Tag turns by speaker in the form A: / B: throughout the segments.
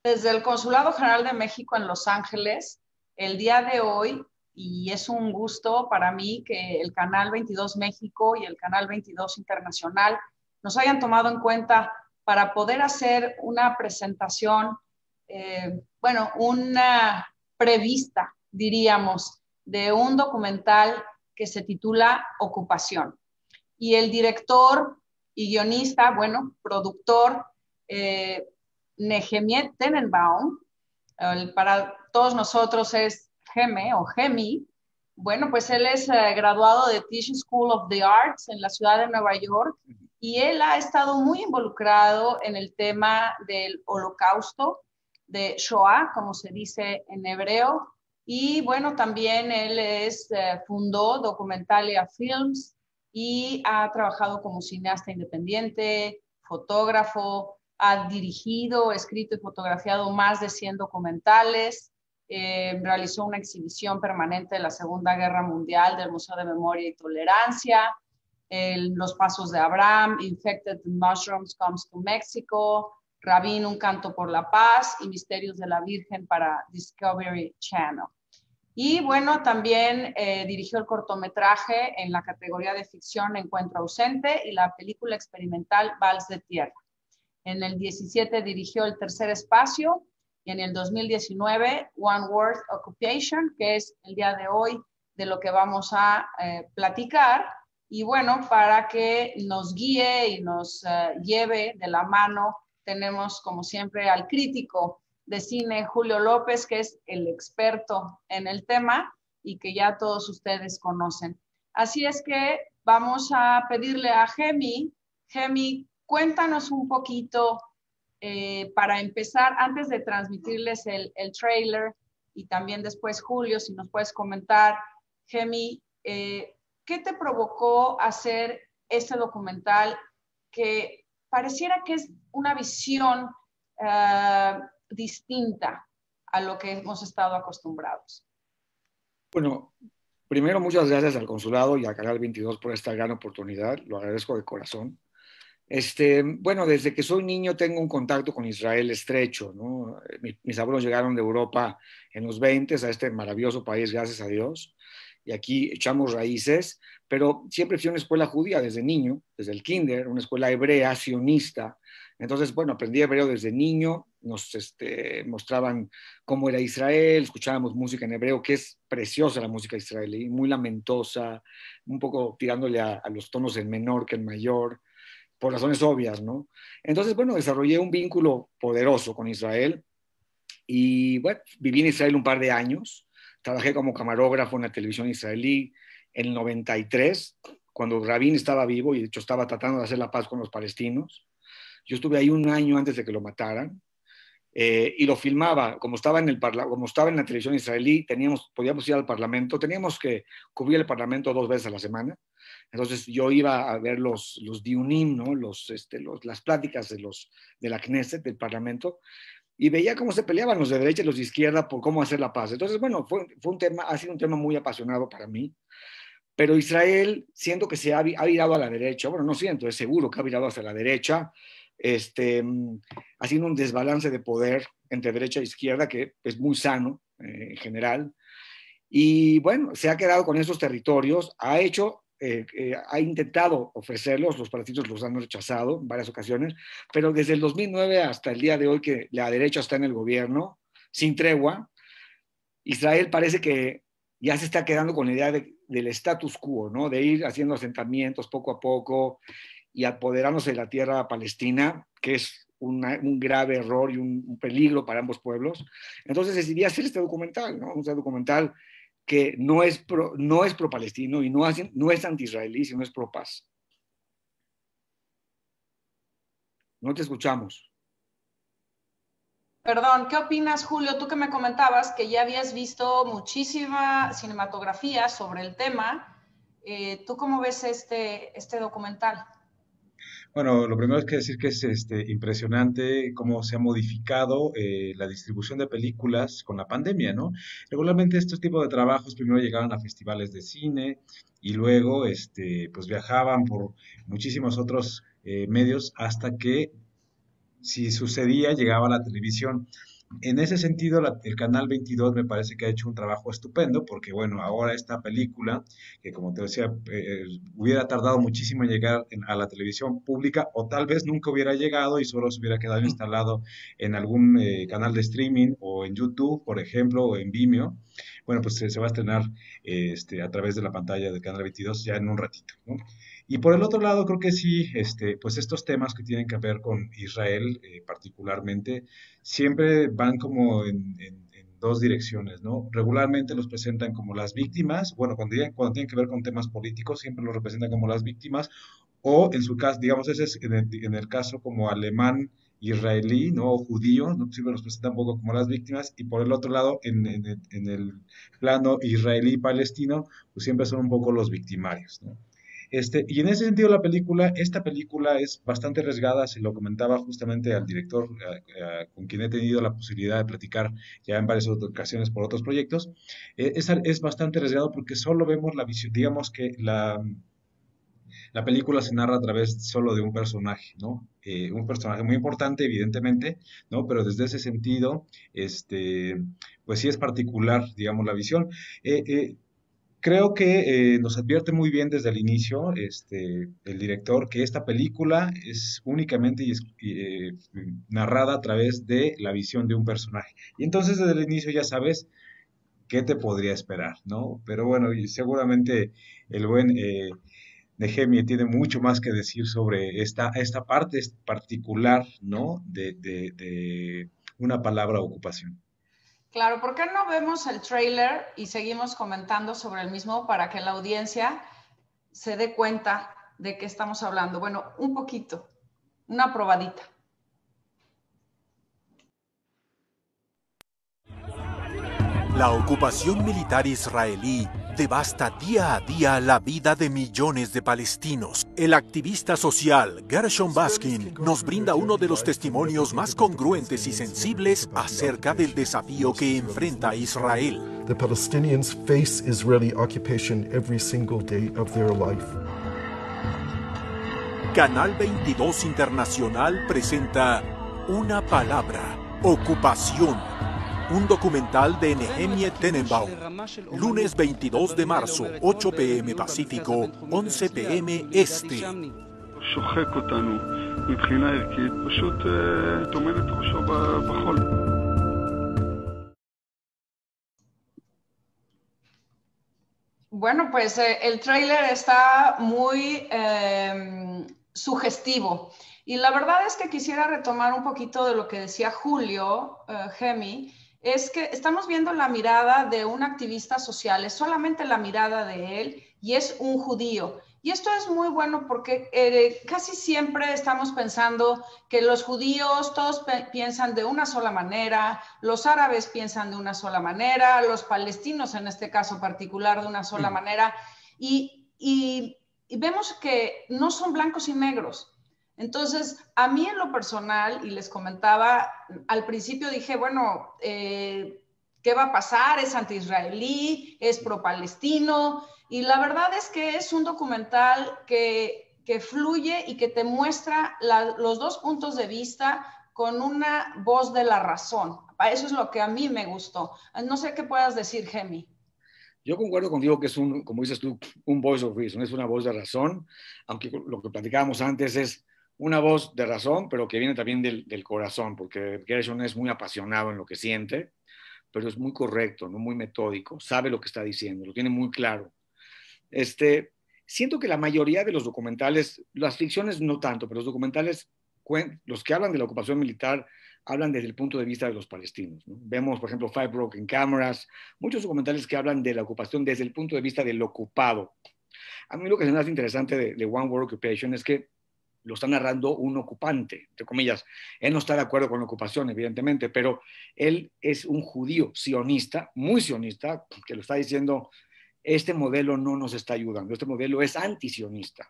A: Desde el Consulado General de México en Los Ángeles, el día de hoy, y es un gusto para mí que el Canal 22 México y el Canal 22 Internacional nos hayan tomado en cuenta para poder hacer una presentación, una prevista, diríamos, de un documental que se titula Ocupación. Y el director y guionista, productor, eh, Nehemiah Tenenbaum, para todos nosotros es Geme o Gemi. Bueno, pues él es graduado de Tisch School of the Arts en la ciudad de Nueva York y él ha estado muy involucrado en el tema del holocausto, de Shoah, como se dice en hebreo. Y bueno, también él fundó Documentalia Films y ha trabajado como cineasta independiente, fotógrafo, ha dirigido, escrito y fotografiado más de 100 documentales, realizó una exhibición permanente de la Segunda Guerra Mundial del Museo de Memoria y Tolerancia, Los Pasos de Abraham, Infected Mushrooms Comes to Mexico, Rabin, Un Canto por la Paz y Misterios de la Virgen para Discovery Channel. Y bueno, también dirigió el cortometraje en la categoría de ficción Encuentro Ausente y la película experimental Vals de Tierra. En el 17 dirigió El Tercer Espacio y en el 2019 One Word Occupation, que es el día de hoy de lo que vamos a platicar. Y bueno, para que nos guíe y nos lleve de la mano, tenemos como siempre al crítico de cine Julio López, que es el experto en el tema y que ya todos ustedes conocen. Así es que vamos a pedirle a Gemi, cuéntanos un poquito para empezar, antes de transmitirles el trailer y también después Julio, si nos puedes comentar, Gemi, ¿qué te provocó hacer este documental que pareciera que es una visión distinta a lo que hemos estado acostumbrados?
B: Bueno, primero muchas gracias al Consulado y a Canal 22 por esta gran oportunidad, lo agradezco de corazón. Bueno, desde que soy niño tengo un contacto con Israel estrecho, ¿no? Mis abuelos llegaron de Europa en los 20 a este maravilloso país, gracias a Dios, y aquí echamos raíces, pero siempre fui a una escuela judía desde niño, desde el kinder, una escuela hebrea, sionista. Entonces, bueno, aprendí hebreo desde niño, nos mostraban cómo era Israel, escuchábamos música en hebreo, que es preciosa la música israelí, muy lamentosa, un poco tirándole a los tonos en menor que en mayor por razones obvias, ¿no? Entonces, bueno, desarrollé un vínculo poderoso con Israel y, bueno, viví en Israel un par de años, trabajé como camarógrafo en la televisión israelí en el 93, cuando Rabin estaba vivo y de hecho estaba tratando de hacer la paz con los palestinos. Yo estuve ahí un año antes de que lo mataran y lo filmaba. Como estaba en la televisión israelí, podíamos ir al Parlamento, teníamos que cubrir el Parlamento 2 veces a la semana. Entonces yo iba a ver los diunim, ¿no? Las pláticas de la Knesset, del Parlamento, y veía cómo se peleaban los de derecha y los de izquierda por cómo hacer la paz. Entonces, bueno, ha sido un tema muy apasionado para mí. Pero Israel, siento que ha virado a la derecha, bueno, no siento, es seguro que ha virado hacia la derecha, este, haciendo un desbalance de poder entre derecha e izquierda que es muy sano en general. Y bueno, se ha quedado con esos territorios, ha intentado ofrecerlos, los partidos los han rechazado en varias ocasiones, pero desde el 2009 hasta el día de hoy que la derecha está en el gobierno, sin tregua, Israel parece que ya se está quedando con la idea del status quo, ¿no? De ir haciendo asentamientos poco a poco y apoderándose de la tierra palestina, que es un grave error y un peligro para ambos pueblos. Entonces decidí hacer este documental, ¿no? Un documental que no es pro palestino y no es anti-israelí, sino es pro paz. No te escuchamos.
A: Perdón, ¿qué opinas, Julio? Tú que me comentabas que ya habías visto muchísima cinematografía sobre el tema. ¿Tú cómo ves este documental?
C: Bueno, lo primero es que decir que es impresionante cómo se ha modificado la distribución de películas con la pandemia, ¿no? Regularmente estos tipos de trabajos primero llegaban a festivales de cine y luego pues viajaban por muchísimos otros medios hasta que si sucedía llegaba a la televisión. En ese sentido, el Canal 22 me parece que ha hecho un trabajo estupendo porque, bueno, ahora esta película, que como te decía, hubiera tardado muchísimo en llegar a la televisión pública o tal vez nunca hubiera llegado y solo se hubiera quedado instalado en algún canal de streaming o en YouTube, por ejemplo, o en Vimeo. Bueno, pues se va a estrenar a través de la pantalla del Canal 22 ya en un ratito, ¿no? Y por el otro lado, creo que sí, pues estos temas que tienen que ver con Israel particularmente, siempre van como en dos direcciones, ¿no? Regularmente los presentan como las víctimas, bueno, cuando tienen que ver con temas políticos, siempre los representan como las víctimas, o en su caso, digamos, ese es en el caso como alemán, israelí, ¿no? O judío, ¿no? Siempre los presentan un poco como las víctimas, y por el otro lado, en el plano israelí-palestino, pues siempre son un poco los victimarios, ¿no? Y en ese sentido esta película es bastante arriesgada, se lo comentaba justamente al director con quien he tenido la posibilidad de platicar ya en varias ocasiones por otros proyectos. Es bastante arriesgado porque solo vemos la visión, digamos que la película se narra a través solo de un personaje, ¿no? Un personaje muy importante, evidentemente, ¿no? Pero desde ese sentido, pues sí es particular, digamos, la visión. Eh, eh, Creo que nos advierte muy bien desde el inicio el director que esta película es únicamente narrada a través de la visión de un personaje. Y entonces desde el inicio ya sabes qué te podría esperar, ¿no? Pero bueno, y seguramente el buen Nehemia tiene mucho más que decir sobre esta parte particular, ¿no? De una palabra ocupación.
A: Claro, ¿por qué no vemos el tráiler y seguimos comentando sobre el mismo para que la audiencia se dé cuenta de qué estamos hablando? Bueno, un poquito, una probadita.
D: La ocupación militar israelí devasta día a día la vida de millones de palestinos. El activista social Gershon Baskin nos brinda uno de los testimonios más congruentes y sensibles acerca del desafío que enfrenta Israel.
E: The Palestinians face Israeli occupation every single day of their life.
D: Canal 22 Internacional presenta Una palabra, ocupación. Un documental de Nehemia Tenenbaum. Lunes 22 de marzo, 8 p.m. Pacífico, 11 p.m. Este.
F: שוחק אותנו מבחינה ערכית, פשוט טומן את ראשו בחול.
A: Bueno, pues el tráiler está muy sugestivo. Y la verdad es que quisiera retomar un poquito de lo que decía Julio Gemi, es que estamos viendo la mirada de un activista social, es solamente la mirada de él y es un judío. Y esto es muy bueno porque casi siempre estamos pensando que los judíos todos piensan de una sola manera, los árabes piensan de una sola manera, los palestinos en este caso particular de una sola manera, y vemos que no son blancos y negros. Entonces, a mí en lo personal, y les comentaba, al principio dije, bueno, ¿qué va a pasar? ¿Es anti-israelí? ¿Es pro-palestino? Y la verdad es que es un documental que fluye y que te muestra los dos puntos de vista con una voz de la razón. Eso es lo que a mí me gustó. No sé qué puedas decir, Gemi.
B: Yo concuerdo contigo que es como dices tú, un voice of reason, es una voz de razón, aunque lo que platicábamos antes es una voz de razón, pero que viene también del corazón, porque Gershon es muy apasionado en lo que siente, pero es muy correcto, ¿no? Muy metódico, sabe lo que está diciendo, lo tiene muy claro. Siento que la mayoría de los documentales, las ficciones no tanto, pero los documentales, los que hablan de la ocupación militar, hablan desde el punto de vista de los palestinos, ¿no? Vemos, por ejemplo, Five Broken Cameras, muchos documentales que hablan de la ocupación desde el punto de vista del ocupado. A mí lo que se me hace interesante de One World Occupation es que lo está narrando un ocupante, entre comillas. Él no está de acuerdo con la ocupación, evidentemente, pero él es un judío sionista, muy sionista, que lo está diciendo, este modelo no nos está ayudando, este modelo es antisionista.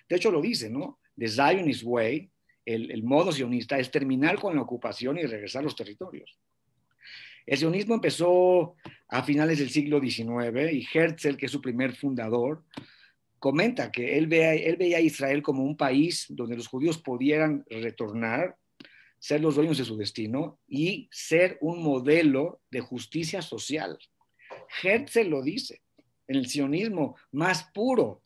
B: De hecho, lo dice, ¿no? The Zionist Way, el modo sionista, es terminar con la ocupación y regresar a los territorios. El sionismo empezó a finales del siglo XIX y Herzl, que es su primer fundador, comenta que él veía a Israel como un país donde los judíos pudieran retornar ser los dueños de su destino y ser un modelo de justicia social. Herzl lo dice, en el sionismo más puro.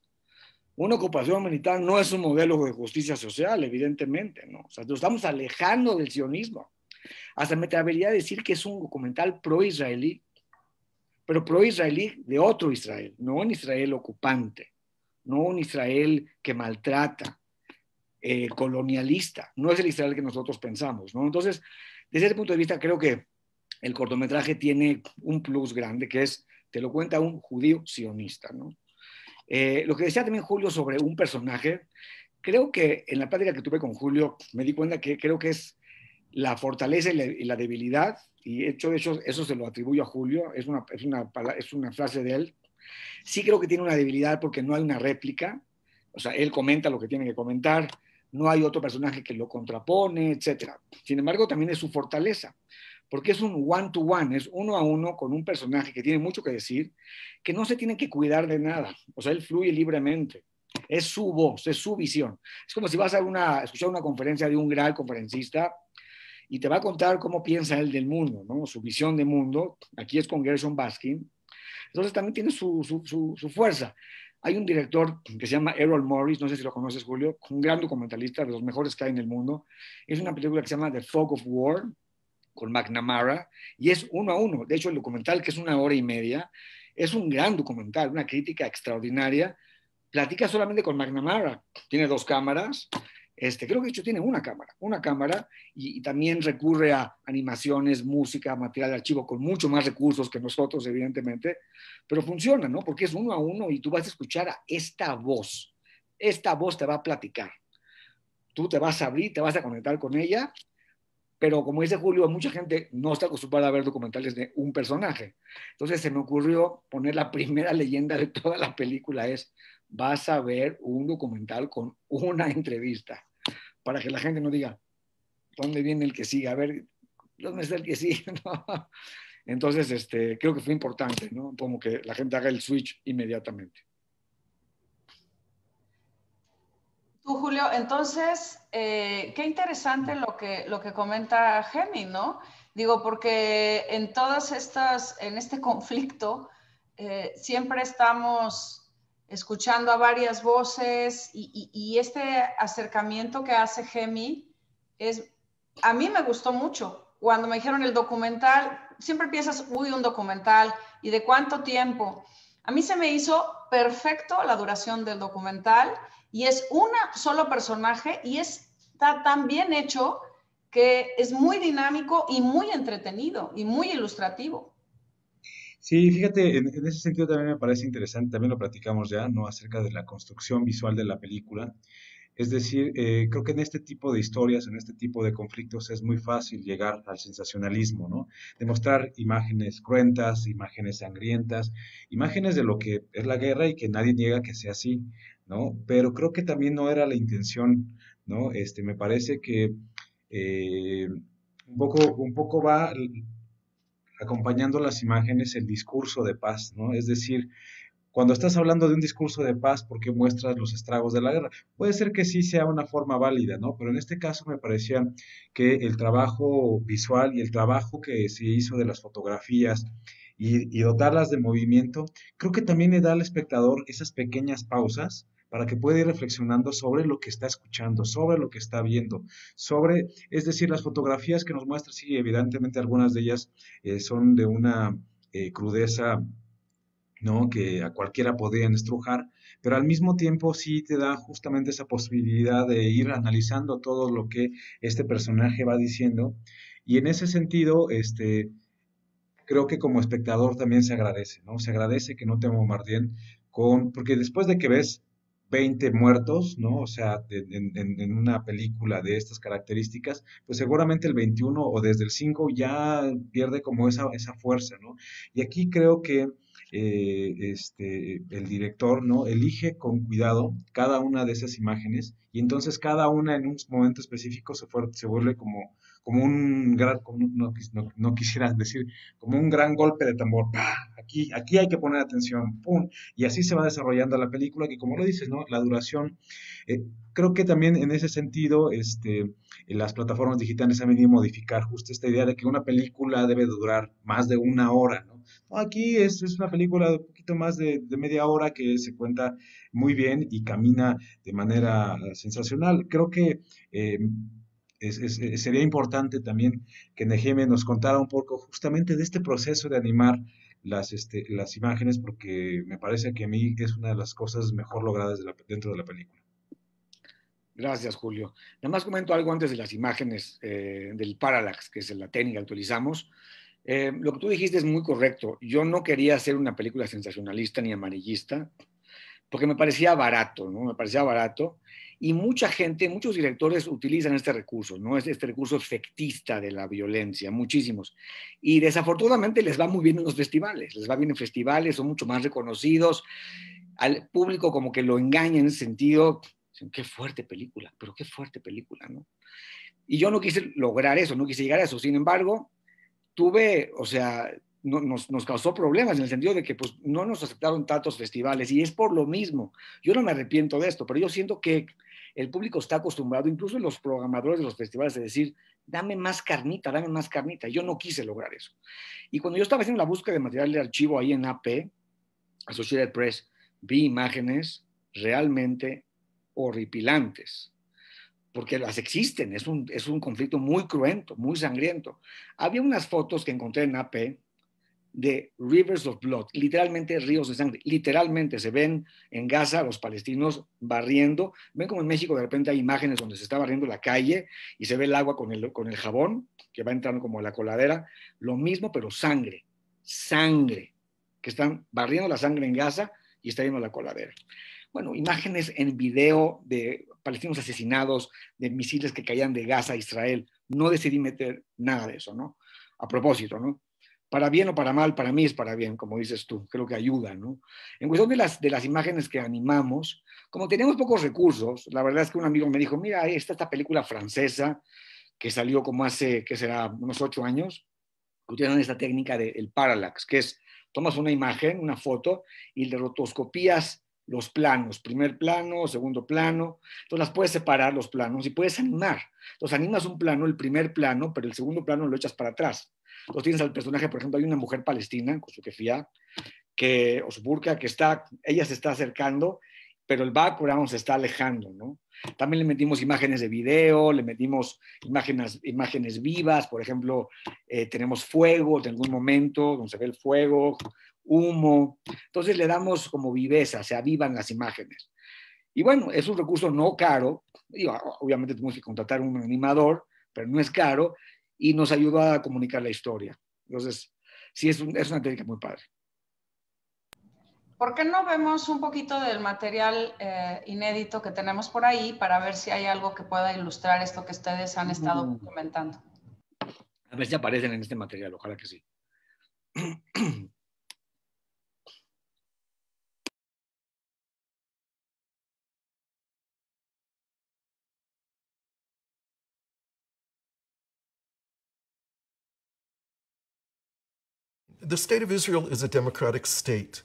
B: Una ocupación militar no es un modelo de justicia social, evidentemente, ¿no? O sea, nos estamos alejando del sionismo. Hasta me atrevería a decir que es un documental pro-israelí, pero pro-israelí de otro Israel, no un Israel ocupante, no un Israel que maltrata, colonialista, no es el Israel que nosotros pensamos, ¿no? Entonces, desde ese punto de vista, creo que el cortometraje tiene un plus grande, que es, te lo cuenta un judío sionista, ¿no? Lo que decía también Julio sobre un personaje, creo que en la plática que tuve con Julio me di cuenta que creo que es la fortaleza y la debilidad, y de hecho eso se lo atribuyo a Julio, es una frase de él. Sí creo que tiene una debilidad porque no hay una réplica, o sea, él comenta lo que tiene que comentar, no hay otro personaje que lo contrapone, etcétera. Sin embargo, también es su fortaleza, porque es un one-to-one, es uno a uno con un personaje que tiene mucho que decir, que no se tiene que cuidar de nada, o sea, él fluye libremente. Es su voz, es su visión. Es como si vas a escuchar una conferencia de un gran conferencista y te va a contar cómo piensa él del mundo, ¿no? Su visión de mundo. Aquí es con Gershon Baskin. Entonces también tiene su fuerza. Hay un director que se llama Errol Morris, no sé si lo conoces, Julio, un gran documentalista, de los mejores que hay en el mundo. Es una película que se llama The Fog of War, con McNamara, y es uno a uno. De hecho, el documental, que es 1 hora y media, es un gran documental, una crítica extraordinaria. Platica solamente con McNamara. Tiene 2 cámaras. Creo que de hecho tiene una cámara y también recurre a animaciones, música, material de archivo con mucho más recursos que nosotros, evidentemente, pero funciona, ¿no? Porque es uno a uno y tú vas a escuchar a esta voz. Esta voz te va a platicar. Tú te vas a abrir, te vas a conectar con ella, pero como dice Julio, mucha gente no está acostumbrada a ver documentales de un personaje. Entonces se me ocurrió poner la primera leyenda de toda la película es, vas a ver un documental con una entrevista, para que la gente no diga, ¿dónde viene el que sigue? A ver, ¿dónde está el que sigue? ¿No? Entonces, creo que fue importante, ¿no? Como que la gente haga el switch inmediatamente.
A: Tú, Julio, entonces, qué interesante lo que comenta Hemming, ¿no? Digo, porque en todas estas, en este conflicto, siempre estamos escuchando a varias voces y este acercamiento que hace Hemming es, a mí me gustó mucho. Cuando me dijeron el documental, siempre piensas, uy, un documental, ¿y de cuánto tiempo? A mí se me hizo perfecto la duración del documental y es un solo personaje y está tan bien hecho que es muy dinámico y muy entretenido y muy ilustrativo.
C: Sí, fíjate, en ese sentido también me parece interesante, también lo platicamos ya, ¿no? Acerca de la construcción visual de la película. Es decir, creo que en este tipo de historias, en este tipo de conflictos, es muy fácil llegar al sensacionalismo, ¿no? Demostrar imágenes cruentas, imágenes sangrientas, imágenes de lo que es la guerra y que nadie niega que sea así, ¿no? Pero creo que también no era la intención, ¿no? Me parece que un poco va acompañando las imágenes el discurso de paz, ¿no? Es decir, cuando estás hablando de un discurso de paz, ¿por qué muestras los estragos de la guerra? Puede ser que sí sea una forma válida, ¿no? Pero en este caso me parecía que el trabajo visual y el trabajo que se hizo de las fotografías y dotarlas de movimiento, creo que también le da al espectador esas pequeñas pausas para que pueda ir reflexionando sobre lo que está escuchando, sobre lo que está viendo, es decir, las fotografías que nos muestra, sí, evidentemente algunas de ellas son de una crudeza, ¿no? Que a cualquiera podrían estrujar, pero al mismo tiempo sí te da justamente esa posibilidad de ir analizando todo lo que este personaje va diciendo, y en ese sentido, creo que como espectador también se agradece, ¿no? Se agradece que no te bombardeen porque después de que ves 20 muertos, ¿no? O sea, en una película de estas características, pues seguramente el 21 o desde el 5 ya pierde como esa fuerza, ¿no? Y aquí creo que el director, ¿no? Elige con cuidado cada una de esas imágenes y entonces cada una en un momento específico se vuelve como como un gran, no quisiera decir, como un gran golpe de tambor. ¡Pah! Aquí hay que poner atención, ¡pum! Y así se va desarrollando la película, que como lo dices, ¿no? La duración, creo que también en ese sentido, las plataformas digitales han venido a modificar justo esta idea de que una película debe durar más de una hora, ¿no? Aquí es una película de un poquito más de media hora que se cuenta muy bien y camina de manera sensacional. Creo que eh, sería importante también que Neheme nos contara un poco justamente de este proceso de animar las imágenes, porque me parece que a mí es una de las cosas mejor logradas dentro de la película.
B: Gracias, Julio. Nada más comento algo antes de las imágenes del parallax, que es la técnica que utilizamos. Lo que tú dijiste es muy correcto. Yo no quería hacer una película sensacionalista ni amarillista, porque me parecía barato, ¿no? Me parecía barato. Y mucha gente, muchos directores utilizan este recurso, ¿no? Este recurso efectista de la violencia, muchísimos. Y desafortunadamente les va muy bien en los festivales, les va bien en festivales, son mucho más reconocidos. Al público como que lo engaña en ese sentido. Qué fuerte película, pero qué fuerte película, ¿no? Y yo no quise lograr eso, no quise llegar a eso. Sin embargo, tuve, o sea, nos causó problemas en el sentido de que pues no nos aceptaron tantos festivales y es por lo mismo. Yo no me arrepiento de esto, pero yo siento que el público está acostumbrado, incluso los programadores de los festivales, a decir, dame más carnita, dame más carnita. Yo no quise lograr eso. Y cuando yo estaba haciendo la búsqueda de material de archivo ahí en AP, Associated Press, vi imágenes realmente horripilantes, porque las existen, es un conflicto muy cruento, muy sangriento. Había unas fotos que encontré en AP de rivers of blood, literalmente ríos de sangre, literalmente se ven en Gaza los palestinos barriendo, ven como en México de repente hay imágenes donde se está barriendo la calle y se ve el agua con el jabón que va entrando como a la coladera, lo mismo pero sangre, que están barriendo la sangre en Gaza y está yendo a la coladera. Bueno, imágenes en video de palestinos asesinados, de misiles que caían de Gaza a Israel. No decidí meter nada de eso, ¿no? A propósito, ¿no? Para bien o para mal, para mí es para bien, como dices tú, creo que ayuda, ¿no? En cuestión de las imágenes que animamos, como teníamos pocos recursos, la verdad es que un amigo me dijo, mira, ahí está esta película francesa que salió como hace, ¿qué será?, unos 8 años, que utilizan esta técnica del parallax, que es, tomas una imagen, una foto, y le rotoscopías los planos, primer plano, segundo plano, entonces las puedes separar los planos y puedes animar. Entonces animas un plano, el primer plano, pero el segundo plano lo echas para atrás. Entonces tienes al personaje, por ejemplo, hay una mujer palestina con su kefía, o su burka, ella se está acercando, pero el background se está alejando, ¿no? También le metimos imágenes de video, le metimos imágenes vivas, por ejemplo, tenemos fuego en algún momento, donde se ve el fuego, humo, entonces le damos como viveza, se avivan las imágenes. Y bueno, es un recurso no caro, y obviamente tenemos que contratar un animador, pero no es caro, y nos ayuda a comunicar la historia. Entonces, sí, es una técnica muy padre.
A: ¿Por qué no vemos un poquito del material inédito que tenemos por ahí para ver si hay algo que pueda ilustrar esto que ustedes han estado comentando?
B: A ver si aparecen en este material, ojalá que sí.
E: The state of Israel is a democratic state.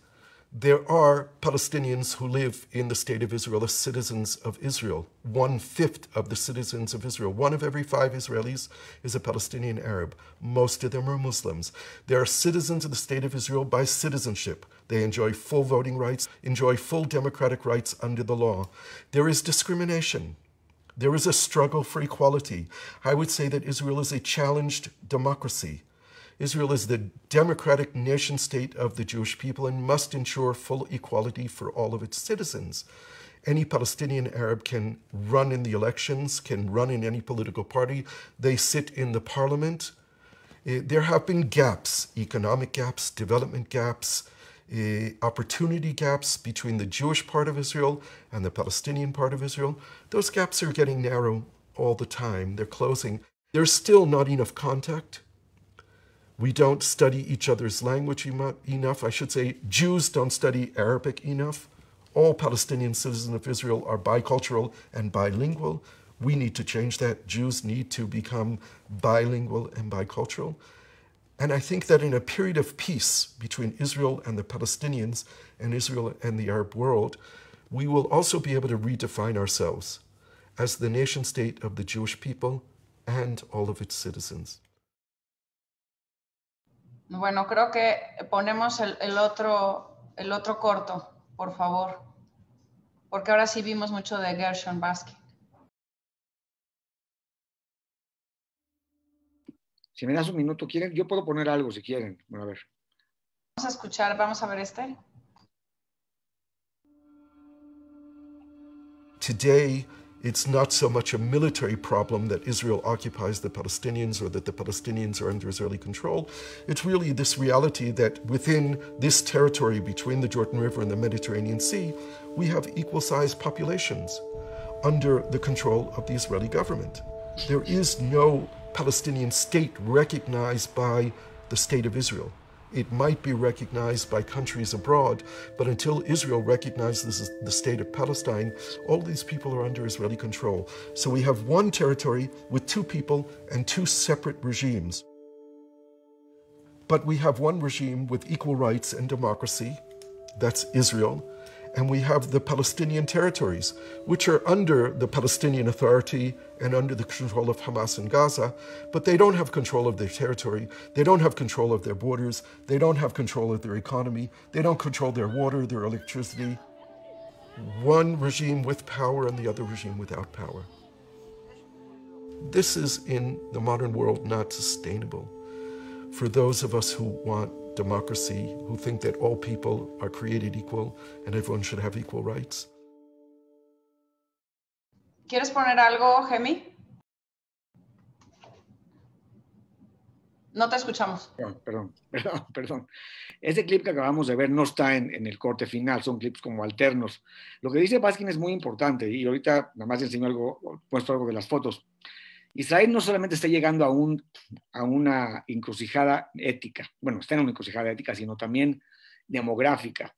E: There are Palestinians who live in the state of Israel as citizens of Israel. 1/5 of the citizens of Israel, 1 of every 5 Israelis is a Palestinian Arab. Most of them are Muslims. They are citizens of the state of Israel by citizenship. They enjoy full voting rights, enjoy full democratic rights under the law. There is discrimination. There is a struggle for equality. I would say that Israel is a challenged democracy. Israel is the democratic nation state of the Jewish people and must ensure full equality for all of its citizens. Any Palestinian Arab can run in the elections, can run in any political party. They sit in the parliament. There have been gaps, economic gaps, development gaps, opportunity gaps between the Jewish part of Israel and the Palestinian part of Israel. Those gaps are getting narrow all the time. They're closing. There's still not enough contact. We don't study each other's language enough. I should say Jews don't study Arabic enough. All Palestinian citizens of Israel are bicultural and bilingual. We need to change that. Jews need to become bilingual and bicultural. And I think that in a period of peace between Israel and the Palestinians and Israel and the Arab world, we will also be able to redefine ourselves as the nation state of the Jewish people and all of its citizens.
A: Bueno, creo que ponemos el otro corto, por favor, porque ahora sí vimos mucho de Gershon Baskin.
B: Si me das un minuto, ¿quieren? Yo puedo poner algo si quieren. Bueno, a ver.
A: Vamos a ver este.
E: Today, it's not so much a military problem that Israel occupies the Palestinians or that the Palestinians are under Israeli control. It's really this reality that within this territory between the Jordan River and the Mediterranean Sea, we have equal-sized populations under the control of the Israeli government. There is no Palestinian state recognized by the state of Israel. It might be recognized by countries abroad, but until Israel recognizes the state of Palestine, all these people are under Israeli control. So we have one territory with two people and two separate regimes. But we have one regime with equal rights and democracy, that's Israel, and we have the Palestinian territories, which are under the Palestinian Authority and under the control of Hamas in Gaza, but they don't have control of their territory, they don't have control of their borders, they don't have control of their economy, they don't control their water, their electricity. One regime with power and the other regime without power. This is, in the modern world, not sustainable. For those of us who want democracy, who think that all people are created equal and everyone should have equal rights.
A: ¿Quieres poner algo, Gemi? No te escuchamos.
B: Perdón. Ese clip que acabamos de ver no está en el corte final, son clips como alternos. Lo que dice Baskin es muy importante y ahorita nada más enseño algo, puesto algo de las fotos. Israel no solamente está llegando a una encrucijada ética, bueno, está en una encrucijada ética, sino también demográfica.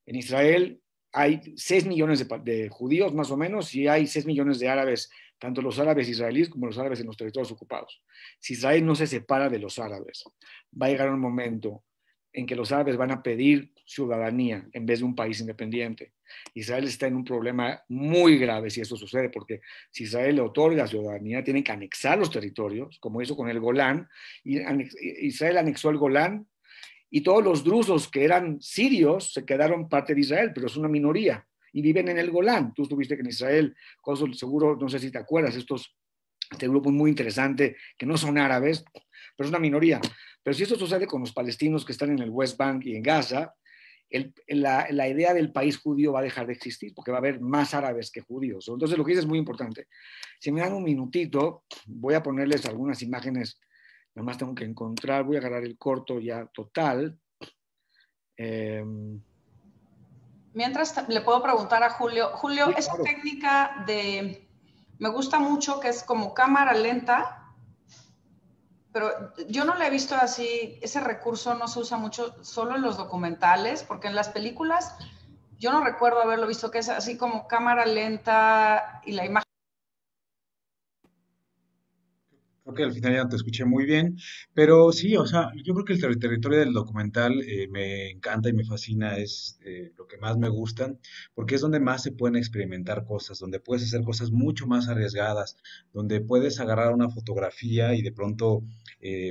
B: En Israel hay 6 millones de judíos más o menos y hay 6 millones de árabes, tanto los árabes israelíes como los árabes en los territorios ocupados. Si Israel no se separa de los árabes, va a llegar un momento en que los árabes van a pedir ciudadanía en vez de un país independiente. Israel está en un problema muy grave si eso sucede, porque si Israel le otorga ciudadanía, tiene que anexar los territorios, como hizo con el Golán. Y Israel anexó el Golán y todos los drusos que eran sirios se quedaron parte de Israel, pero es una minoría y viven en el Golán. Tú estuviste en Israel, seguro, no sé si te acuerdas, este grupo muy interesante que no son árabes, pero es una minoría. Pero si esto sucede con los palestinos que están en el West Bank y en Gaza, la idea del país judío va a dejar de existir porque va a haber más árabes que judíos. Entonces lo que dices es muy importante. Si me dan un minutito, voy a ponerles algunas imágenes, nada más tengo que encontrar, voy a agarrar el corto ya total.
A: Mientras le puedo preguntar a Julio. Julio,
B: Sí,
A: esa
B: claro.
A: técnica me gusta mucho, que es como cámara lenta, pero yo no la he visto así, ese recurso no se usa mucho solo en los documentales, porque en las películas yo no recuerdo haberlo visto, que es así como cámara lenta y la imagen.
C: Creo que al final ya no te escuché muy bien, pero sí, o sea, yo creo que el territorio del documental me encanta y me fascina, es lo que más me gusta, porque es donde más se pueden experimentar cosas, donde puedes hacer cosas mucho más arriesgadas, donde puedes agarrar una fotografía y de pronto,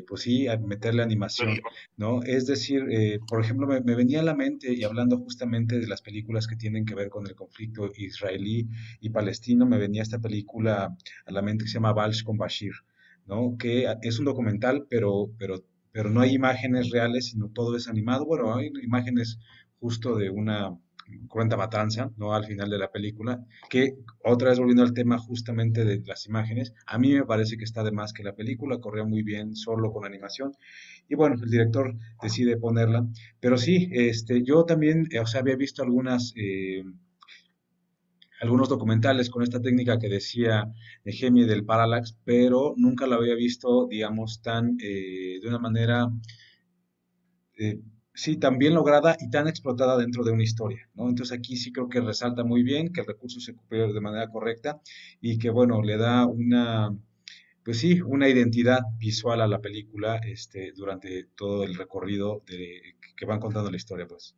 C: pues sí, meterle animación, ¿no? Es decir, por ejemplo, me venía a la mente, y hablando justamente de las películas que tienen que ver con el conflicto israelí y palestino, me venía esta película a la mente que se llama Balsh con Bashir, ¿no? Que es un documental, pero no hay imágenes reales, sino todo es animado. Bueno, hay imágenes justo de una cruenta matanza, ¿no? Al final de la película, que otra vez volviendo al tema justamente de las imágenes, a mí me parece que está de más que la película, corría muy bien solo con animación, y bueno, el director decide ponerla, pero sí, yo también, o sea, había visto algunos documentales con esta técnica que decía Gemi del parallax, pero nunca la había visto, digamos, tan de una manera sí, tan bien lograda y tan explotada dentro de una historia, ¿no? Entonces aquí sí creo que resalta muy bien que el recurso se ocupe de manera correcta y que, bueno, le da una, pues sí, una identidad visual a la película, durante todo el recorrido que van contando la historia, pues.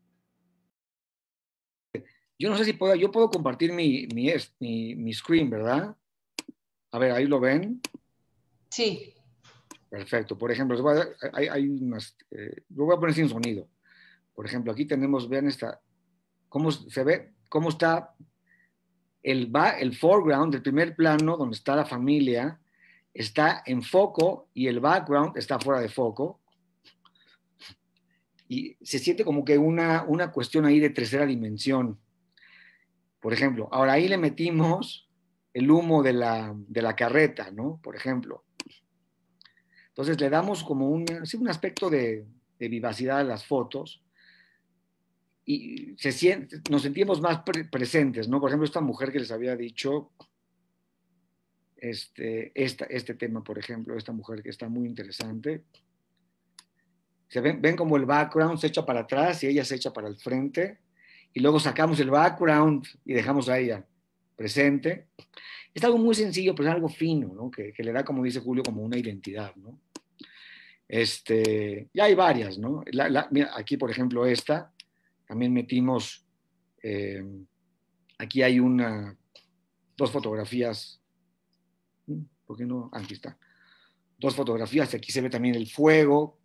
B: Yo no sé si puedo, yo puedo compartir mi screen, ¿verdad? A ver, ahí lo ven.
A: Sí.
B: Perfecto. Por ejemplo, hay unas, lo voy a poner sin sonido. Por ejemplo, aquí tenemos, vean esta, cómo se ve, cómo está el foreground, el primer plano, donde está la familia, está en foco y el background está fuera de foco. Y se siente como que una cuestión ahí de tercera dimensión. Por ejemplo, ahora ahí le metimos el humo de la carreta, ¿no? Por ejemplo. Entonces le damos como sí, un aspecto de vivacidad a las fotos y nos sentimos más presentes, ¿no? Por ejemplo, esta mujer que les había dicho, este tema, por ejemplo, esta mujer que está muy interesante. Ven como el background se echa para atrás y ella se echa para el frente y luego sacamos el background y dejamos a ella presente. Es algo muy sencillo, pero es algo fino, ¿no? Que le da, como dice Julio, como una identidad, ¿no? Ya hay varias, ¿no? Mira, aquí, por ejemplo, esta, también metimos, eh, aquí hay dos fotografías, ¿por qué no? Aquí está. Dos fotografías, aquí se ve también el fuego,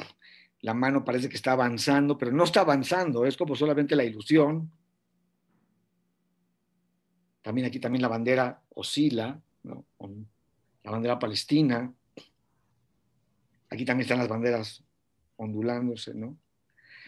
B: la mano parece que está avanzando, pero no está avanzando, es como solamente la ilusión. También aquí también la bandera oscila, ¿no? Con la bandera palestina. Aquí también están las banderas ondulándose, ¿no?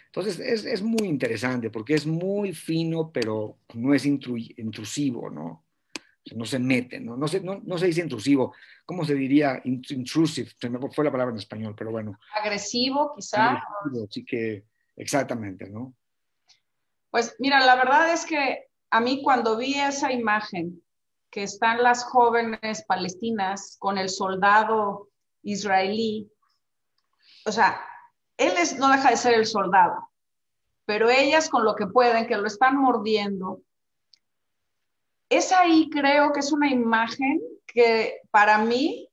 B: Entonces es muy interesante porque es muy fino, pero no es intrusivo, ¿no? O sea, no se mete, ¿no? No se dice intrusivo. ¿Cómo se diría? Intrusive. Se me fue la palabra en español, pero bueno.
A: Agresivo, quizá.
B: Agresivo, sí que, exactamente, ¿no?
A: Pues mira, la verdad es que a mí cuando vi esa imagen que están las jóvenes palestinas con el soldado israelí, o sea, no deja de ser el soldado, pero ellas con lo que pueden, que lo están mordiendo, es ahí creo que es una imagen que para mí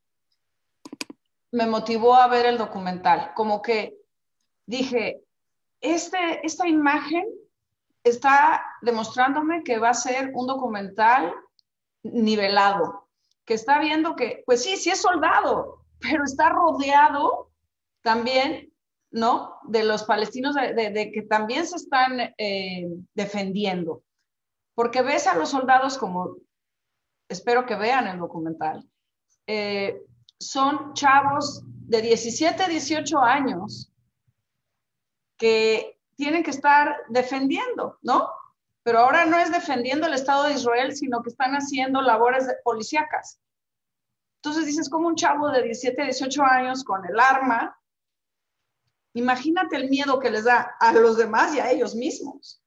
A: me motivó a ver el documental, como que dije, esta imagen está demostrándome que va a ser un documental nivelado, que está viendo que, pues sí, sí es soldado, pero está rodeado también, ¿no? De los palestinos, de que también se están defendiendo. Porque ves a los soldados como, espero que vean el documental, son chavos de 17, 18 años que tienen que estar defendiendo, ¿no? Pero ahora no es defendiendo el Estado de Israel, sino que están haciendo labores policíacas. Entonces dices, como un chavo de 17, 18 años con el arma, imagínate el miedo que les da a los demás y a ellos mismos.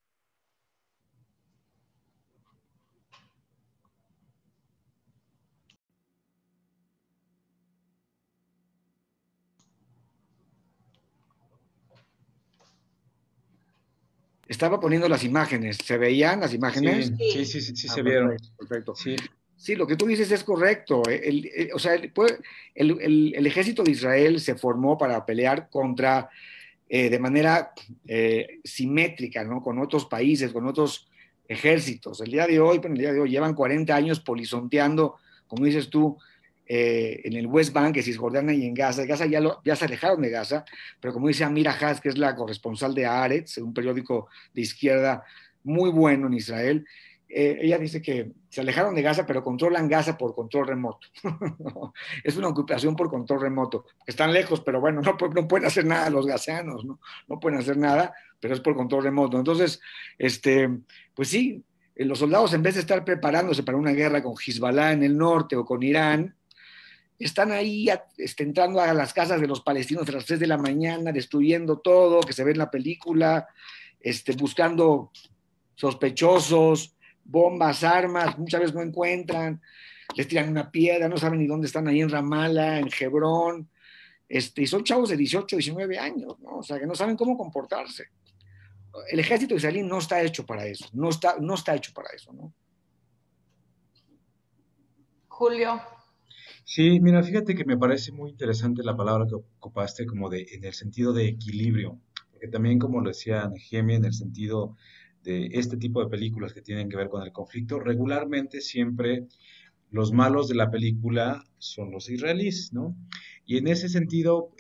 B: Estaba poniendo las imágenes. ¿Se veían las imágenes?
C: Sí, se vieron.
B: Perfecto, perfecto.
C: Sí,
B: Sí, lo que tú dices es correcto. O sea, el ejército de Israel se formó para pelear contra, de manera simétrica, ¿no? Con otros países, con otros ejércitos. El día de hoy, bueno, el día de hoy llevan 40 años polizonteando, como dices tú, en el West Bank, en Cisjordania y en Gaza. Gaza ya se alejaron de Gaza, pero como dice Amira Haas, que es la corresponsal de Haaretz, un periódico de izquierda muy bueno en Israel, ella dice que se alejaron de Gaza, pero controlan Gaza por control remoto. Es una ocupación por control remoto. Están lejos, pero bueno, no pueden hacer nada los gazanos, no pueden hacer nada, pero es por control remoto. Entonces, pues sí, los soldados en vez de estar preparándose para una guerra con Hezbollah en el norte o con Irán, están ahí entrando a las casas de los palestinos a las 3 de la mañana, destruyendo todo, que se ve en la película, buscando sospechosos, bombas, armas, muchas veces no encuentran, les tiran una piedra, no saben ni dónde están ahí en Ramallah, en Hebrón, y son chavos de 18, 19 años, ¿no? O sea, que no saben cómo comportarse. el ejército israelí no está hecho para eso, no está hecho para eso, ¿no?
A: Julio.
C: Sí, mira, fíjate que me parece muy interesante la palabra que ocupaste como en el sentido de equilibrio, porque también como lo decía Nehemia, en el sentido de este tipo de películas que tienen que ver con el conflicto, regularmente siempre los malos de la película son los israelíes, ¿no? Y en ese sentido,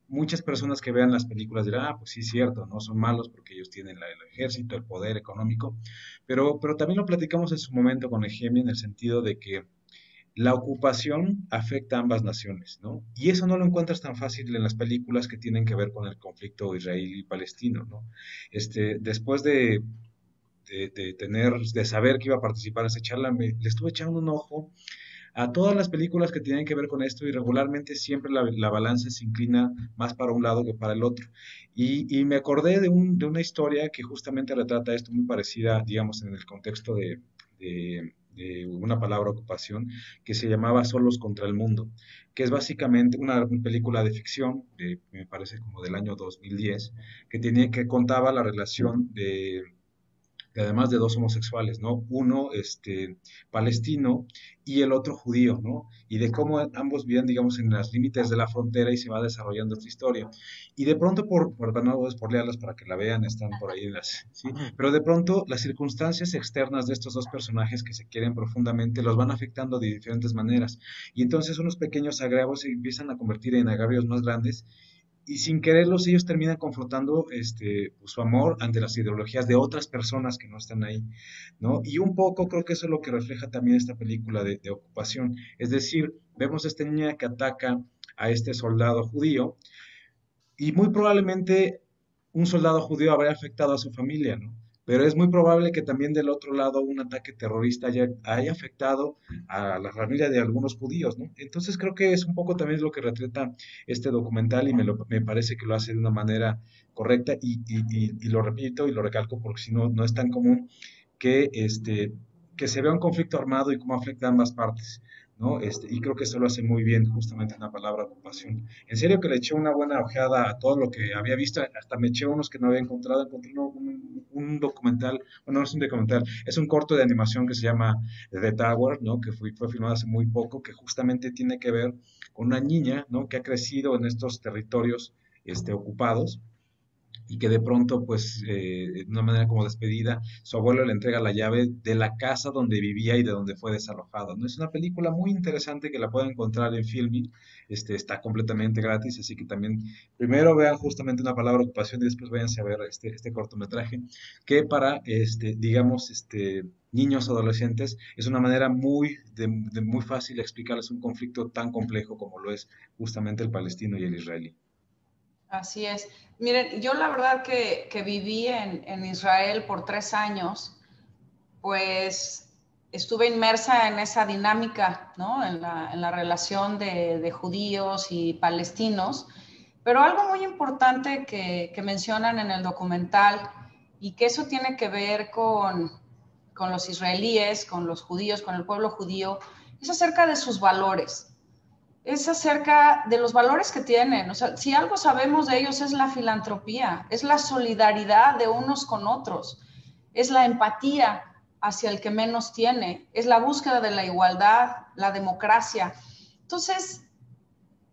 C: muchas personas que vean las películas dirán, ah, pues sí, es cierto, no son malos porque ellos tienen el ejército, el poder económico, pero también lo platicamos en su momento con Nehemia en el sentido de que la ocupación afecta a ambas naciones, ¿no? Y eso no lo encuentras tan fácil en las películas que tienen que ver con el conflicto israelí-palestino, ¿no? Después de saber que iba a participar en esa charla, le estuve echando un ojo a todas las películas que tienen que ver con esto y regularmente siempre la balanza se inclina más para un lado que para el otro. Y me acordé de una historia que justamente retrata esto muy parecida, digamos, en el contexto de una palabra ocupación que se llamaba Solos contra el Mundo, que es básicamente una película de ficción, me parece como del año 2010, que contaba la relación además de dos homosexuales, ¿no? Uno, palestino y el otro judío, ¿no? Y de cómo ambos vivían, digamos, en los límites de la frontera y se va desarrollando esta historia. Y de pronto, para no spoilearlas para que la vean, están por ahí ¿sí? Pero de pronto las circunstancias externas de estos dos personajes que se quieren profundamente los van afectando de diferentes maneras. Y entonces unos pequeños agravios se empiezan a convertir en agravios más grandes y sin quererlos ellos terminan confrontando pues, su amor ante las ideologías de otras personas que no están ahí, ¿no? Y un poco creo que eso es lo que refleja también esta película de ocupación. Es decir, vemos a esta niña que ataca a este soldado judío y muy probablemente un soldado judío habría afectado a su familia, ¿no? Pero es muy probable que también del otro lado un ataque terrorista haya afectado a la familia de algunos judíos, ¿no? Entonces creo que es un poco también lo que retrata este documental y me parece que lo hace de una manera correcta y lo repito y lo recalco porque si no, no es tan común que, que se vea un conflicto armado y cómo afecta a ambas partes, ¿no? Y creo que eso lo hace muy bien justamente en la palabra ocupación. En serio que le eché una buena ojeada a todo lo que había visto, hasta me eché unos que no había encontrado, encontré un documental, bueno, no es un documental, es un corto de animación que se llama The Tower, ¿no? Que fue filmado hace muy poco, que justamente tiene que ver con una niña, ¿no? Que ha crecido en estos territorios, ocupados y que de pronto, pues, de una manera como despedida, su abuelo le entrega la llave de la casa donde vivía y de donde fue desalojado, ¿no? Es una película muy interesante que la pueden encontrar en Filmin, está completamente gratis, así que también primero vean justamente una palabra ocupación y después váyanse a ver este cortometraje, que para, digamos, niños adolescentes es una manera muy fácil de explicarles un conflicto tan complejo como lo es justamente el palestino y el israelí.
A: Así es. Miren, yo la verdad que viví en Israel por 3 años, pues estuve inmersa en esa dinámica, ¿no? En la relación de judíos y palestinos. Pero algo muy importante que mencionan en el documental y que eso tiene que ver con los israelíes, con los judíos, con el pueblo judío, es acerca de sus valores. Es acerca de los valores que tienen. O sea, si algo sabemos de ellos es la filantropía, es la solidaridad de unos con otros, es la empatía hacia el que menos tiene, es la búsqueda de la igualdad, la democracia. Entonces,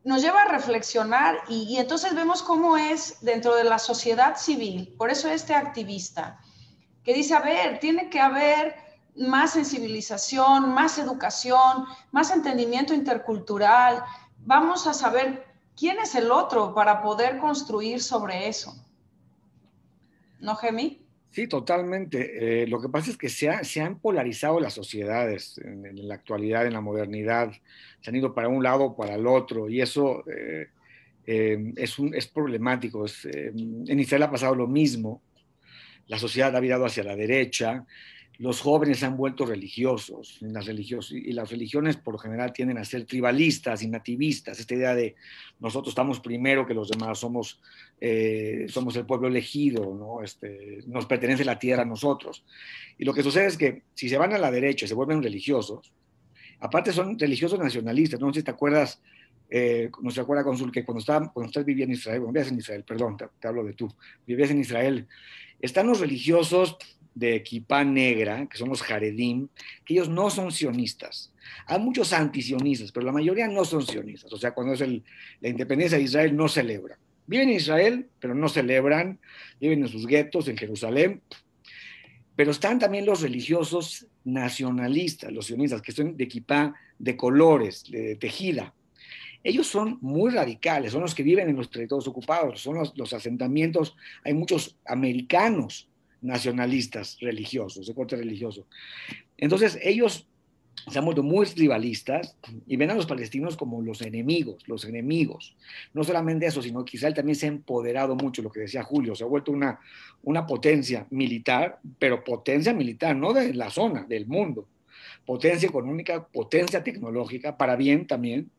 A: nos lleva a reflexionar y entonces vemos cómo es dentro de la sociedad civil. Por eso este activista que dice, a ver, tiene que haber más sensibilización, más educación, más entendimiento intercultural. Vamos a saber quién es el otro para poder construir sobre eso. ¿No, Gemi?
B: Sí, totalmente. Lo que pasa es que se han polarizado las sociedades en la actualidad, en la modernidad. Se han ido para un lado o para el otro y eso es problemático. En Israel ha pasado lo mismo. La sociedad ha virado hacia la derecha, los jóvenes se han vuelto religiosos, y las religiones por lo general tienden a ser tribalistas y nativistas, esta idea de nosotros estamos primero que los demás, somos el pueblo elegido, ¿no? Nos pertenece la tierra a nosotros. Y lo que sucede es que si se van a la derecha y se vuelven religiosos, aparte son religiosos nacionalistas, no sé si te acuerdas, no se acuerda, Consul, que cuando usted vivía en Israel, bueno, vivías en Israel, perdón, te hablo de tú, vivías en Israel, Están los religiosos de kipá negra, que son los Haredim, que ellos no son sionistas. Hay muchos antisionistas, pero la mayoría no son sionistas. O sea, cuando es la independencia de Israel, no celebran. Viven en Israel, pero no celebran. Viven en sus guetos, en Jerusalén. Pero están también los religiosos nacionalistas, los sionistas, que son de kipá de colores, de tejida. Ellos son muy radicales, son los que viven en los territorios ocupados, son los asentamientos. Hay muchos americanos nacionalistas religiosos, de corte religioso. Entonces, ellos se han vuelto muy tribalistas y ven a los palestinos como los enemigos, los enemigos. No solamente eso, sino que Israel también se ha empoderado mucho, lo que decía Julio, se ha vuelto una potencia militar, pero potencia militar, no de la zona, del mundo. Potencia económica, potencia tecnológica, para bien también,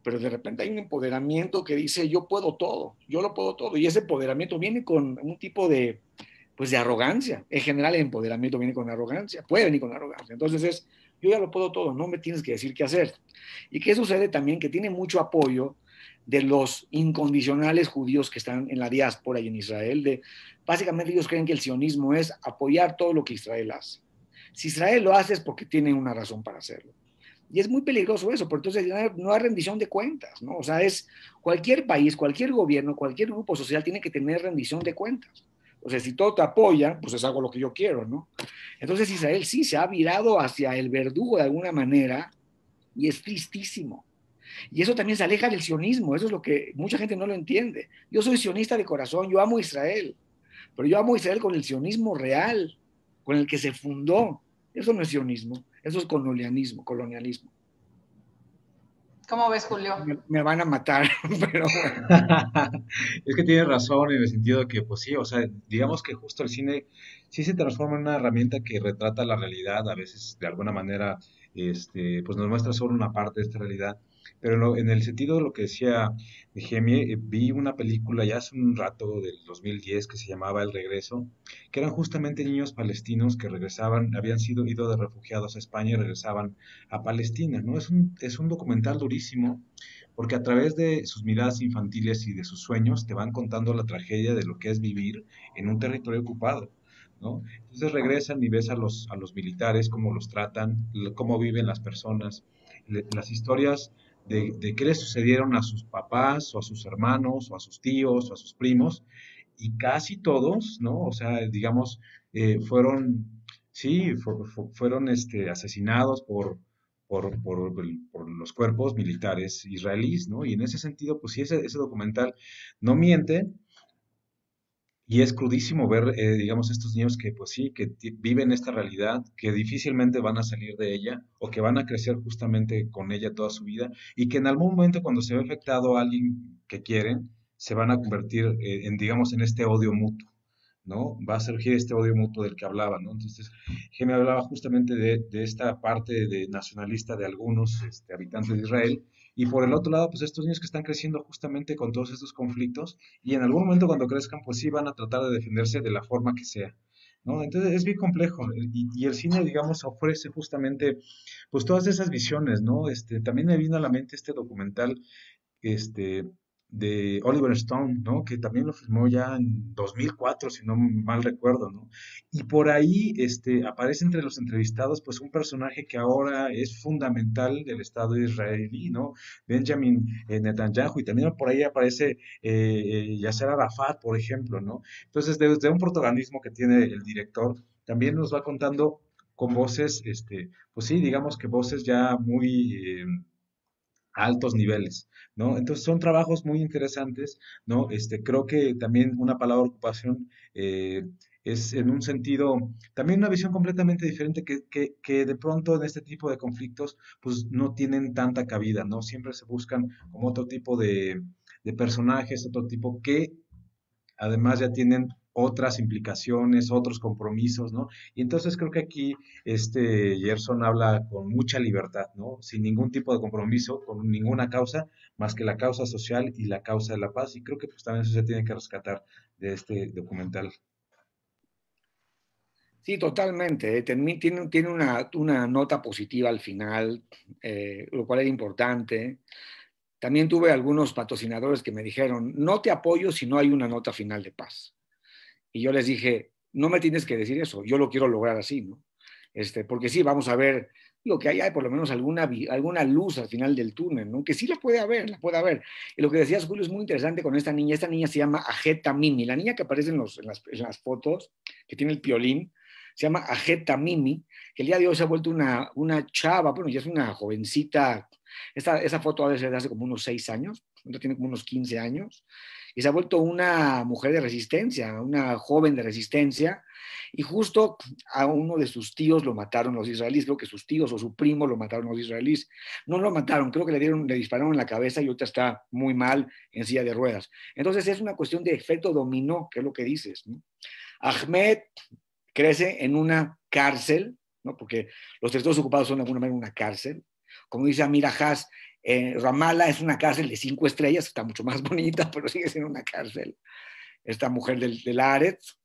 B: pero de repente hay un empoderamiento que dice yo puedo todo, yo lo puedo todo, y ese empoderamiento viene con un tipo de, pues de arrogancia. En general el empoderamiento viene con arrogancia, puede venir con arrogancia. Entonces yo ya lo puedo todo, no me tienes que decir qué hacer. ¿Y qué sucede también? Que tiene mucho apoyo de los incondicionales judíos que están en la diáspora y en Israel. Básicamente ellos creen que el sionismo es apoyar todo lo que Israel hace. Si Israel lo hace es porque tiene una razón para hacerlo. Y es muy peligroso eso, porque entonces no hay rendición de cuentas, ¿no? O sea, es cualquier país, cualquier gobierno, cualquier grupo social tiene que tener rendición de cuentas. O sea, si todo te apoya, pues es algo lo que yo quiero, ¿no? Entonces Israel sí se ha virado hacia el verdugo de alguna manera y es tristísimo. Y eso también se aleja del sionismo, eso es lo que mucha gente no lo entiende. Yo soy sionista de corazón, yo amo Israel, pero yo amo Israel con el sionismo real, con el que se fundó. Eso no es sionismo, eso es colonialismo.
A: ¿Cómo ves, Julio?
B: Me van a matar, pero bueno.
C: Es que tienes razón en el sentido de que, pues sí, o sea, digamos que justo el cine sí se transforma en una herramienta que retrata la realidad, a veces de alguna manera, pues nos muestra solo una parte de esta realidad, pero en el sentido de lo que decía Gemie, vi una película ya hace un rato del 2010 que se llamaba El Regreso, que eran justamente niños palestinos que regresaban, habían sido ido de refugiados a España y regresaban a Palestina, ¿no? Es un documental durísimo porque a través de sus miradas infantiles y de sus sueños te van contando la tragedia de lo que es vivir en un territorio ocupado, ¿no? Entonces regresan y ves a los militares, cómo los tratan, cómo viven las personas, las historias de qué les sucedieron a sus papás o a sus hermanos o a sus tíos o a sus primos, y casi todos, ¿no? O sea, digamos, fueron, sí, fueron asesinados por los cuerpos militares israelíes, ¿no? Y en ese sentido, pues sí, ese documental no miente y es crudísimo ver, digamos, estos niños que, pues sí, que viven esta realidad, que difícilmente van a salir de ella o que van a crecer justamente con ella toda su vida y que en algún momento cuando se ve afectado a alguien que quieren, se van a convertir digamos, en este odio mutuo. ¿No? Va a surgir este odio mutuo del que hablaba, ¿no? Entonces, me hablaba justamente de esta parte de nacionalista de algunos habitantes de Israel, y por el otro lado, pues estos niños que están creciendo justamente con todos estos conflictos, y en algún momento cuando crezcan, pues sí van a tratar de defenderse de la forma que sea, ¿no? Entonces es bien complejo, y el cine, digamos, ofrece justamente, pues todas esas visiones, ¿no? También me vino a la mente este documental, este, de Oliver Stone, ¿no? Que también lo filmó ya en 2004, si no mal recuerdo, ¿no? Y por ahí aparece entre los entrevistados, pues, un personaje que ahora es fundamental del Estado israelí, ¿no? Benjamin Netanyahu, y también por ahí aparece Yasser Arafat, por ejemplo, ¿no? Entonces, desde un protagonismo que tiene el director, también nos va contando con voces, pues sí, digamos que voces ya muy a altos niveles, ¿no? Entonces son trabajos muy interesantes, ¿no? Creo que también una palabra ocupación es en un sentido, también una visión completamente diferente que de pronto en este tipo de conflictos pues no tienen tanta cabida, ¿no? Siempre se buscan como otro tipo de personajes, otro tipo que además ya tienen otras implicaciones, otros compromisos, ¿no? Y entonces creo que aquí Gerson habla con mucha libertad, ¿no? Sin ningún tipo de compromiso, con ninguna causa, más que la causa social y la causa de la paz. Y creo que pues también eso se tiene que rescatar de este documental.
B: Sí, totalmente. Tiene una nota positiva al final, lo cual es importante. También tuve algunos patrocinadores que me dijeron, no te apoyo si no hay una nota final de paz. Y yo les dije, no me tienes que decir eso, yo lo quiero lograr así, ¿no? Porque sí, vamos a ver lo que hay por lo menos alguna luz al final del túnel, ¿no? Que sí la puede haber, la puede haber. Y lo que decías, Julio, es muy interesante con esta niña se llama Ajet Tamimi, la niña que aparece en las fotos, que tiene el piolín, se llama Ajet Tamimi, que el día de hoy se ha vuelto una chava, bueno, ya es una jovencita, esa foto ha de ser de hace como unos 6 años, tiene como unos 15 años, y se ha vuelto una mujer de resistencia, una joven de resistencia, y justo a uno de sus tíos lo mataron los israelíes, creo que sus tíos o su primo lo mataron los israelíes. No lo mataron, creo que le dispararon en la cabeza y ahorita está muy mal en silla de ruedas. Entonces es una cuestión de efecto dominó, que es lo que dices, ¿no? Ahmed crece en una cárcel, ¿no? Porque los territorios ocupados son de alguna manera una cárcel. Como dice Amir Haas, Ramallah es una cárcel de 5 estrellas, está mucho más bonita, pero sigue siendo una cárcel. Esta mujer del Aretz,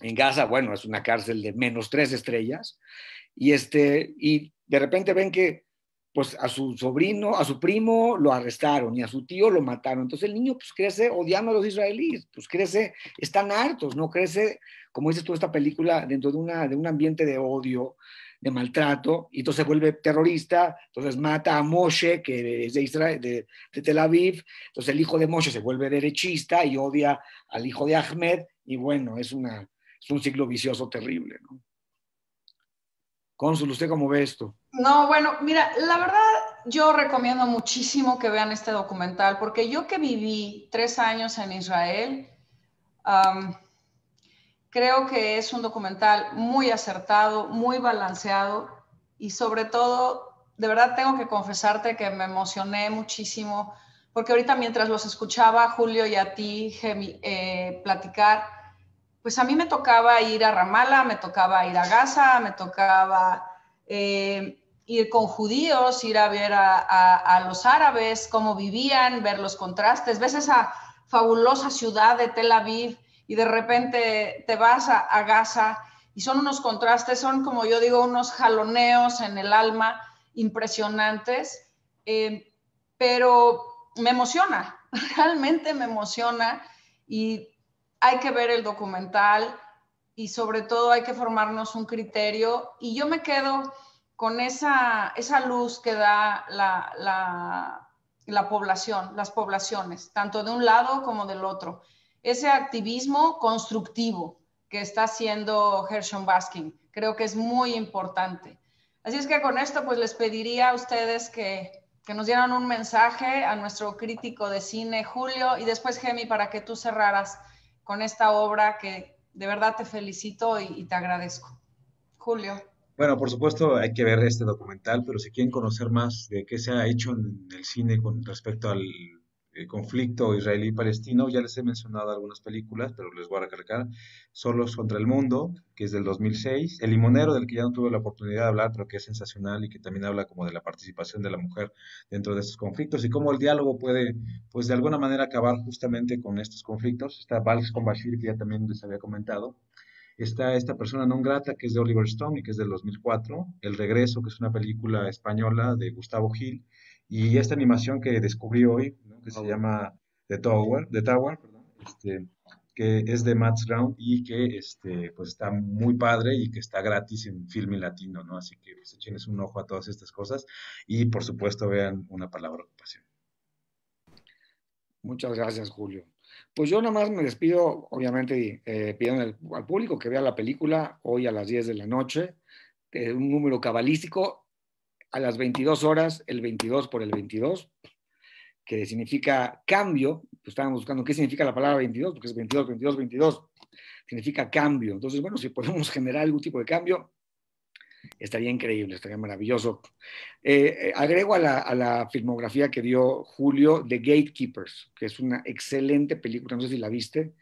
B: en Gaza, bueno, es una cárcel de -3 estrellas. Y de repente ven que pues a su sobrino, a su primo lo arrestaron y a su tío lo mataron. Entonces el niño pues crece odiando a los israelíes, pues crece, están hartos, ¿no? Crece, como dices tú, esta película dentro de un ambiente de odio, de maltrato, y entonces se vuelve terrorista, entonces mata a Moshe, que es de Israel, de Tel Aviv, entonces el hijo de Moshe se vuelve derechista y odia al hijo de Ahmed, y bueno, es un ciclo vicioso terrible, ¿no? Cónsul, ¿usted cómo ve esto?
A: No, bueno, mira, la verdad yo recomiendo muchísimo que vean este documental, porque yo que viví 3 años en Israel, creo que es un documental muy acertado, muy balanceado y sobre todo, de verdad tengo que confesarte que me emocioné muchísimo, porque ahorita mientras los escuchaba, Julio y a ti, Gemi, platicar, pues a mí me tocaba ir a Ramallah, me tocaba ir a Gaza, me tocaba ir con judíos, ir a ver a los árabes, cómo vivían, ver los contrastes. Ves esa fabulosa ciudad de Tel Aviv y de repente te vas a Gaza y son unos contrastes, son como yo digo, unos jaloneos en el alma impresionantes, pero me emociona, realmente me emociona y hay que ver el documental y sobre todo hay que formarnos un criterio y yo me quedo con esa luz que da la población, las poblaciones, tanto de un lado como del otro. Ese activismo constructivo que está haciendo Gershon Baskin, creo que es muy importante. Así es que con esto pues les pediría a ustedes que nos dieran un mensaje a nuestro crítico de cine, Julio, y después Gemi, para que tú cerraras con esta obra que de verdad te felicito y te agradezco. Julio.
C: Bueno, por supuesto hay que ver este documental, pero si quieren conocer más de qué se ha hecho en el cine con respecto al conflicto israelí-palestino, ya les he mencionado algunas películas, pero les voy a recalcar. Solos contra el mundo, que es del 2006. El limonero, del que ya no tuve la oportunidad de hablar, pero que es sensacional y que también habla como de la participación de la mujer dentro de estos conflictos y cómo el diálogo puede, pues de alguna manera acabar justamente con estos conflictos. Está Vals con Bashir, que ya también les había comentado. Está esta persona non grata, que es de Oliver Stone y que es del 2004. El regreso, que es una película española de Gustavo Gil. Y esta animación que descubrí hoy, ¿no? Que se llama The Tower, perdón, que es de Matt Ground y que pues está muy padre y que está gratis en Filmin Latino, ¿no? Así que pues, échenles un ojo a todas estas cosas y por supuesto vean Una palabra ocupación.
B: Muchas gracias, Julio. Pues yo nada más me despido, obviamente, pidiendo al público que vea la película hoy a las 10 de la noche, un número cabalístico, a las 22 horas, el 22 por el 22, que significa cambio. Pues estábamos buscando qué significa la palabra 22, porque es 22, 22, 22, significa cambio. Entonces, bueno, si podemos generar algún tipo de cambio, estaría increíble, estaría maravilloso. Agrego a la filmografía que dio Julio, The Gatekeepers, que es una excelente película, no sé si la viste,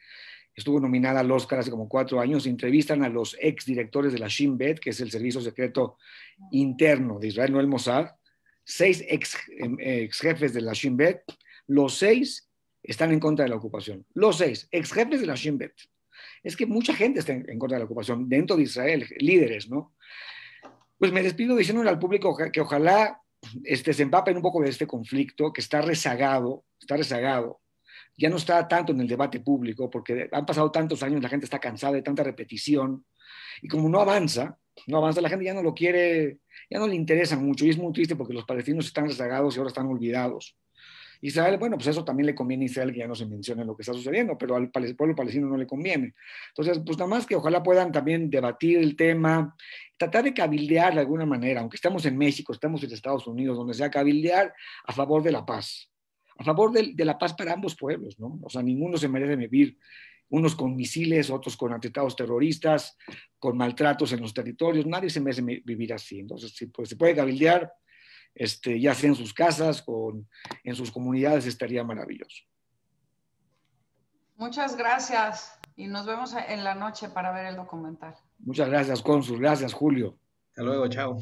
B: estuvo nominada al Oscar hace como 4 años, entrevistan a los ex directores de la Shin Bet, que es el servicio secreto interno de Israel, no el Mossad, 6 ex jefes de la Shin Bet, los 6 están en contra de la ocupación, los 6 ex jefes de la Shin Bet. Es que mucha gente está en contra de la ocupación, dentro de Israel, líderes, ¿no? Pues me despido diciéndole al público que ojalá se empapen un poco de este conflicto que está rezagado, ya no está tanto en el debate público, porque han pasado tantos años, la gente está cansada de tanta repetición, y como no avanza, la gente ya no lo quiere, ya no le interesa mucho, y es muy triste porque los palestinos están rezagados y ahora están olvidados. Israel, bueno, pues eso también le conviene a Israel que ya no se mencione lo que está sucediendo, pero al pueblo palestino no le conviene. Entonces, pues nada más que ojalá puedan también debatir el tema, tratar de cabildear de alguna manera, aunque estamos en México, estamos en Estados Unidos, donde sea, cabildear a favor de la paz, a favor de la paz para ambos pueblos, ¿no? O sea, ninguno se merece vivir, unos con misiles, otros con atentados terroristas, con maltratos en los territorios, nadie se merece vivir así. Entonces, si pues, se puede cabildear, ya sea en sus casas o en sus comunidades, estaría maravilloso.
A: Muchas gracias y nos vemos en la noche para ver el documental.
B: Muchas gracias, cónsul. Gracias, Julio.
C: Hasta luego, chao.